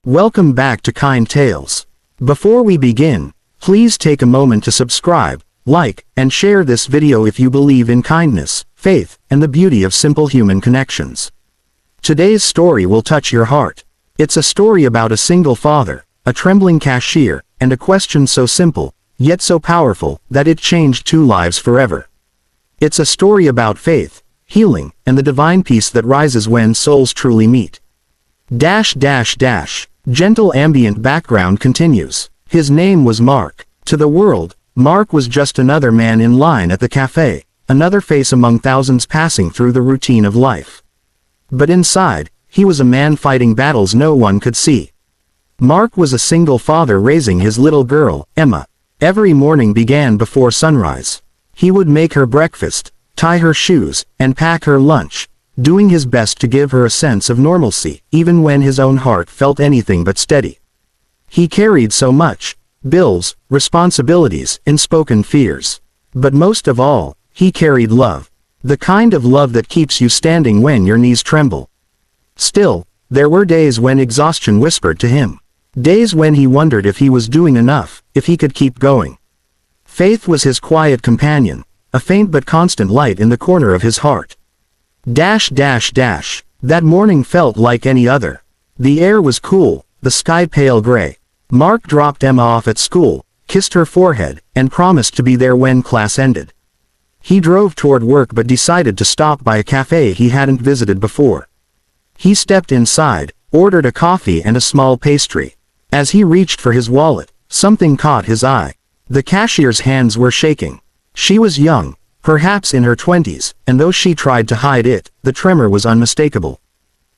Welcome back to Kind Tales. Before we begin, please take a moment to subscribe, like, and share this video if you believe in kindness, faith, and the beauty of simple human connections. Today's story will touch your heart. It's a story about a single father, a trembling cashier, and a question so simple, yet so powerful, that it changed two lives forever. It's a story about faith, healing, and the divine peace that rises when souls truly meet. Gentle ambient background continues. His name was Mark. To the world, Mark was just another man in line at the cafe, another face among thousands passing through the routine of life. But inside, he was a man fighting battles no one could see. Mark was a single father raising his little girl, Emma. Every morning began before sunrise. He would make her breakfast, tie her shoes, and pack her lunch, doing his best to give her a sense of normalcy, even when his own heart felt anything but steady. He carried so much: bills, responsibilities, unspoken fears. But most of all, he carried love. The kind of love that keeps you standing when your knees tremble. Still, there were days when exhaustion whispered to him. Days when he wondered if he was doing enough, if he could keep going. Faith was his quiet companion, a faint but constant light in the corner of his heart. That morning felt like any other. The air was cool, the sky pale gray. Mark dropped Emma off at school, kissed her forehead, and promised to be there when class ended. He drove toward work but decided to stop by a cafe he hadn't visited before. He stepped inside, ordered a coffee and a small pastry. As he reached for his wallet, something caught his eye. The cashier's hands were shaking. She was young, perhaps in her 20s, and though she tried to hide it, the tremor was unmistakable.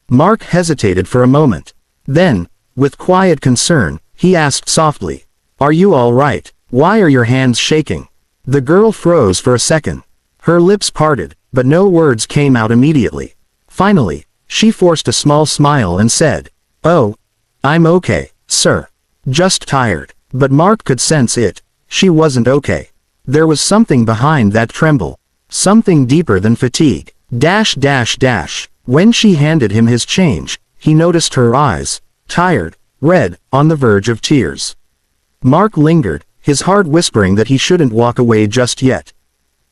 Mark hesitated for a moment. Then, with quiet concern, he asked softly, "Are you all right? Why are your hands shaking?" The girl froze for a second. Her lips parted, but no words came out immediately. Finally, she forced a small smile and said, "Oh, I'm okay, sir. Just tired." But Mark could sense it. She wasn't okay. There was something behind that tremble. Something deeper than fatigue. When she handed him his change, he noticed her eyes, tired, red, on the verge of tears. Mark lingered, his heart whispering that he shouldn't walk away just yet.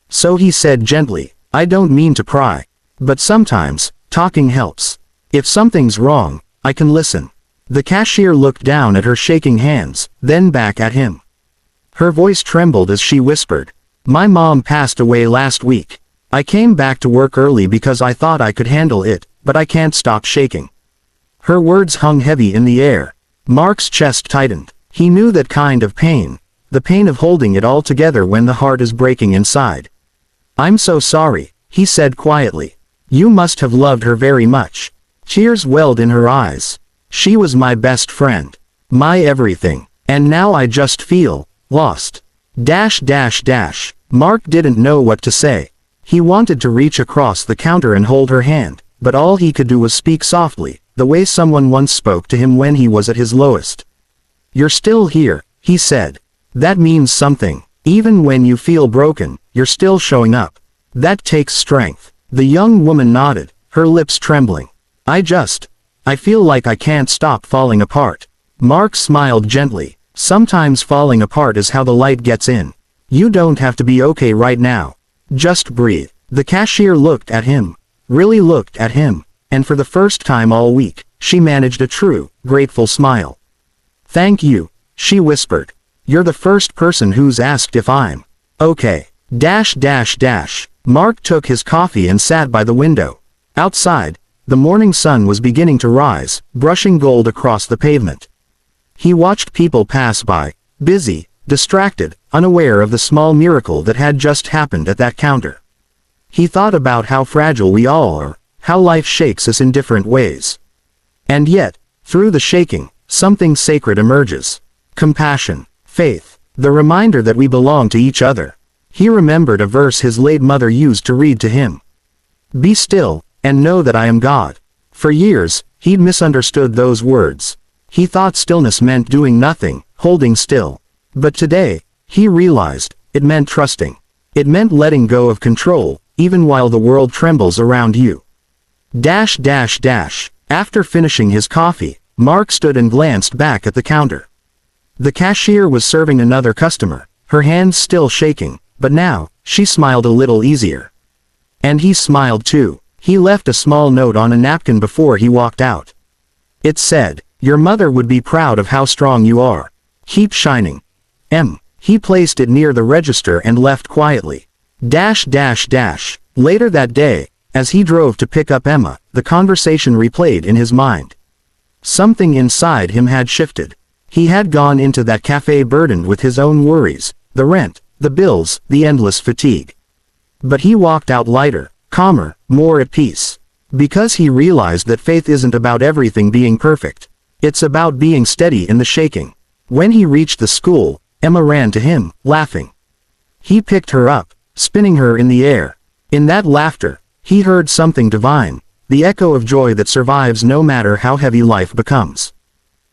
So he said gently, "I don't mean to pry. But sometimes, talking helps. If something's wrong, I can listen." The cashier looked down at her shaking hands, then back at him. Her voice trembled as she whispered, "My mom passed away last week. I came back to work early because I thought I could handle it, but I can't stop shaking." Her words hung heavy in the air. Mark's chest tightened. He knew that kind of pain, the pain of holding it all together when the heart is breaking inside. "I'm so sorry," he said quietly. "You must have loved her very much." Tears welled in her eyes. "She was my best friend. My everything. And now I just feel lost." Mark didn't know what to say. He wanted to reach across the counter and hold her hand, but all he could do was speak softly, the way someone once spoke to him when he was at his lowest. "You're still here," he said. "That means something. Even when you feel broken, you're still showing up. That takes strength." The young woman nodded, her lips trembling. I feel like I can't stop falling apart." Mark smiled gently. "Sometimes falling apart is how the light gets in. You don't have to be okay right now. Just breathe." The cashier looked at him. Really looked at him. And for the first time all week, she managed a true, grateful smile. "Thank you," she whispered. "You're the first person who's asked if I'm okay." Mark took his coffee and sat by the window. Outside, the morning sun was beginning to rise, brushing gold across the pavement. He watched people pass by, busy, distracted, unaware of the small miracle that had just happened at that counter. He thought about how fragile we all are, how life shakes us in different ways. And yet, through the shaking, something sacred emerges. Compassion, faith, the reminder that we belong to each other. He remembered a verse his late mother used to read to him. "Be still, and know that I am God." For years, he'd misunderstood those words. He thought stillness meant doing nothing, holding still. But today, he realized, it meant trusting. It meant letting go of control, even while the world trembles around you. After finishing his coffee, Mark stood and glanced back at the counter. The cashier was serving another customer, her hands still shaking, but now, she smiled a little easier. And he smiled too. He left a small note on a napkin before he walked out. It said, "Your mother would be proud of how strong you are. Keep shining. M." He placed it near the register and left quietly. Later that day, as he drove to pick up Emma, the conversation replayed in his mind. Something inside him had shifted. He had gone into that cafe burdened with his own worries, the rent, the bills, the endless fatigue. But he walked out lighter, calmer, more at peace. Because he realized that faith isn't about everything being perfect. It's about being steady in the shaking. When he reached the school, Emma ran to him, laughing. He picked her up, spinning her in the air. In that laughter, he heard something divine, the echo of joy that survives no matter how heavy life becomes.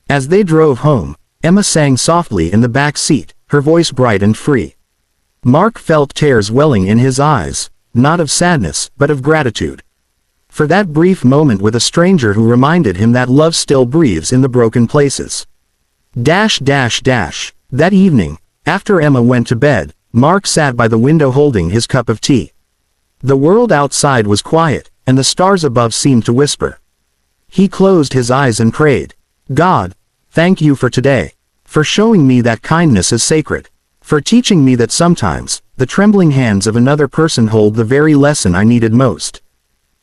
As they drove home, Emma sang softly in the back seat, her voice bright and free. Mark felt tears welling in his eyes, not of sadness, but of gratitude. For that brief moment with a stranger who reminded him that love still breathes in the broken places. That evening, after Emma went to bed, Mark sat by the window holding his cup of tea. The world outside was quiet, and the stars above seemed to whisper. He closed his eyes and prayed, "God, thank you for today. For showing me that kindness is sacred. For teaching me that sometimes, the trembling hands of another person hold the very lesson I needed most.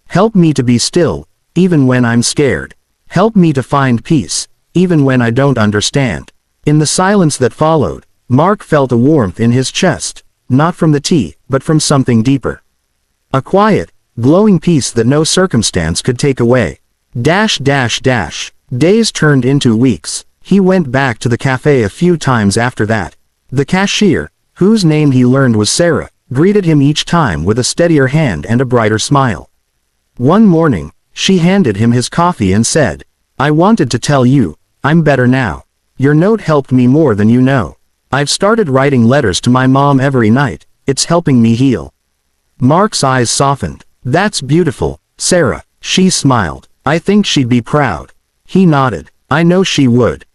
Help me to be still, even when I'm scared. Help me to find peace, even when I don't understand." In the silence that followed, Mark felt a warmth in his chest, not from the tea, but from something deeper. A quiet, glowing peace that no circumstance could take away. Days turned into weeks. He went back to the cafe a few times after that. The cashier, whose name he learned was Sarah, greeted him each time with a steadier hand and a brighter smile. One morning, she handed him his coffee and said, "I wanted to tell you, I'm better now. Your note helped me more than you know. I've started writing letters to my mom every night, it's helping me heal." Mark's eyes softened. "That's beautiful, Sarah," she smiled. "I think she'd be proud." He nodded. "I know she would."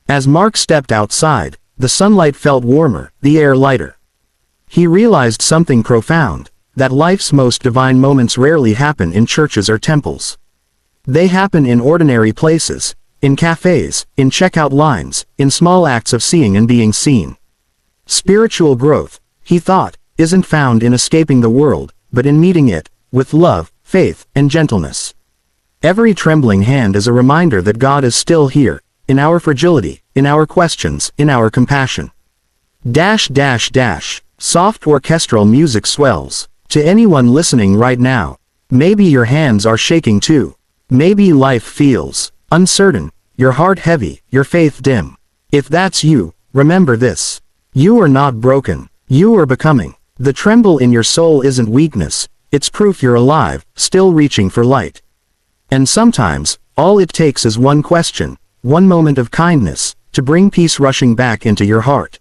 As Mark stepped outside, the sunlight felt warmer, the air lighter. He realized something profound, that life's most divine moments rarely happen in churches or temples. They happen in ordinary places, in cafes, in checkout lines, in small acts of seeing and being seen. Spiritual growth, he thought, isn't found in escaping the world, but in meeting it, with love, faith, and gentleness. Every trembling hand is a reminder that God is still here, in our fragility, in our questions, in our compassion. Soft orchestral music swells. To anyone listening right now, maybe your hands are shaking too. Maybe life feels uncertain, your heart heavy, your faith dim. If that's you, remember this. You are not broken, you are becoming. The tremble in your soul isn't weakness, it's proof you're alive, still reaching for light. And sometimes, all it takes is one question, one moment of kindness, to bring peace rushing back into your heart.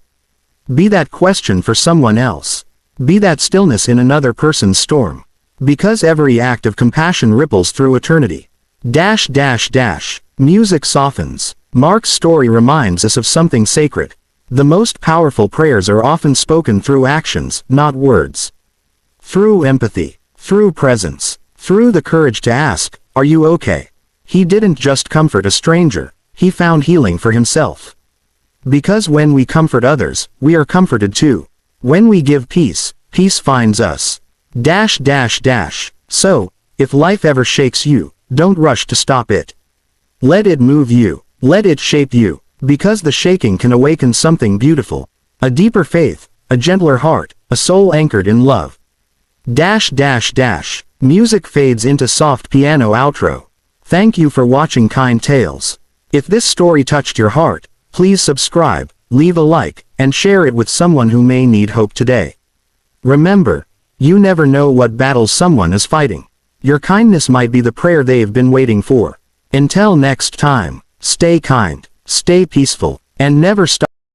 Be that question for someone else. Be that stillness in another person's storm. Because every act of compassion ripples through eternity. Music softens. Mark's story reminds us of something sacred. The most powerful prayers are often spoken through actions, not words. Through empathy, through presence, through the courage to ask, "Are you okay?" He didn't just comfort a stranger, he found healing for himself. Because when we comfort others, we are comforted too. When we give peace, peace finds us. So, if life ever shakes you, don't rush to stop it. Let it move you, let it shape you, because the shaking can awaken something beautiful. A deeper faith, a gentler heart, a soul anchored in love. Music fades into soft piano outro. Thank you for watching Kind Tales. If this story touched your heart, please subscribe, leave a like, and share it with someone who may need hope today. Remember, you never know what battles someone is fighting. Your kindness might be the prayer they've been waiting for. Until next time, stay kind, stay peaceful, and never stop.